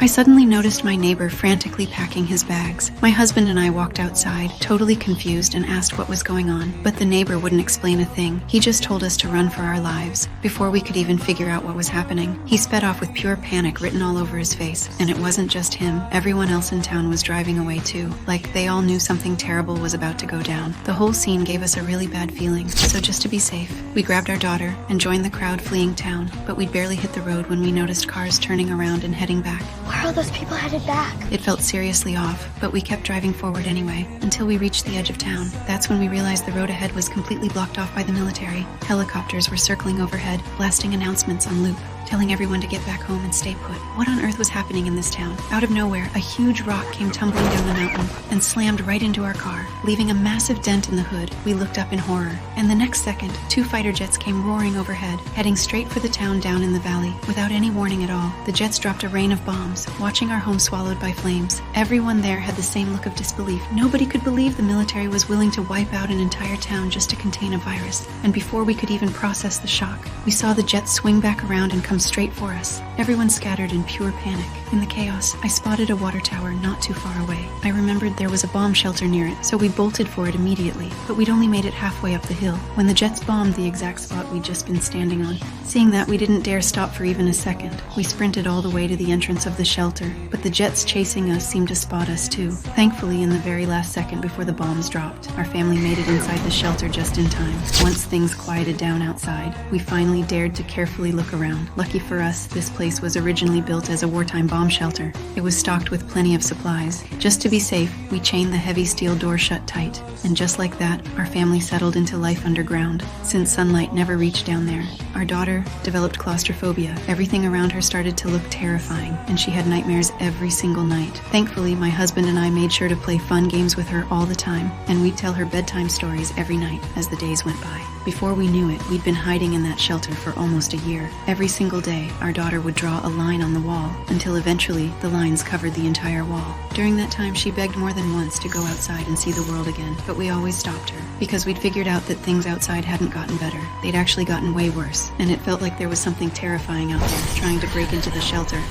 I suddenly noticed my neighbor frantically packing his bags. My husband and I walked outside, totally confused, and asked what was going on, but the neighbor wouldn't explain a thing. He just told us to run for our lives. Before we could even figure out what was happening, he sped off with pure panic written all over his face. And it wasn't just him. Everyone else in town was driving away too, like they all knew something terrible was about to go down. The whole scene gave us a really bad feeling, so just to be safe, we grabbed our daughter and joined the crowd fleeing town, but we'd barely hit the road when we noticed cars turning around and heading back. Where are all those people headed back? It felt seriously off, but we kept driving forward anyway, until we reached the edge of town. That's when we realized the road ahead was completely blocked off by the military. Helicopters were circling overhead, blasting announcements on loop, telling everyone to get back home and stay put. What on earth was happening in this town? Out of nowhere, a huge rock came tumbling down the mountain and slammed right into our car, leaving a massive dent in the hood. We looked up in horror, and the next second, 2 fighter jets came roaring overhead, heading straight for the town down in the valley. Without any warning at all, the jets dropped a rain of bombs, watching our home swallowed by flames. Everyone there had the same look of disbelief. Nobody could believe the military was willing to wipe out an entire town just to contain a virus. And before we could even process the shock, we saw the jets swing back around and come straight for us. Everyone scattered in pure panic. In the chaos, I spotted a water tower not too far away. I remembered there was a bomb shelter near it, so we bolted for it immediately, but we'd only made it halfway up the hill when the jets bombed the exact spot we'd just been standing on. Seeing that, we didn't dare stop for even a second. We sprinted all the way to the entrance of the shelter, but the jets chasing us seemed to spot us too. Thankfully, in the very last second before the bombs dropped, our family made it inside the shelter just in time. Once things quieted down outside, we finally dared to carefully look around. Lucky for us, this place was originally built as a wartime bomb shelter. It was stocked with plenty of supplies. Just to be safe, we chained the heavy steel door shut tight, and just like that, our family settled into life underground, since sunlight never reached down there. Our daughter developed claustrophobia. Everything around her started to look terrifying, and she had nightmares every single night. Thankfully, my husband and I made sure to play fun games with her all the time, and we'd tell her bedtime stories every night as the days went by. Before we knew it, we'd been hiding in that shelter for almost a year. Every single day, our daughter would draw a line on the wall, until eventually the lines covered the entire wall. During that time, she begged more than once to go outside and see the world again, but we always stopped her, because we'd figured out that things outside hadn't gotten better. They'd actually gotten way worse, and it felt like there was something terrifying out there, trying to break into the shelter.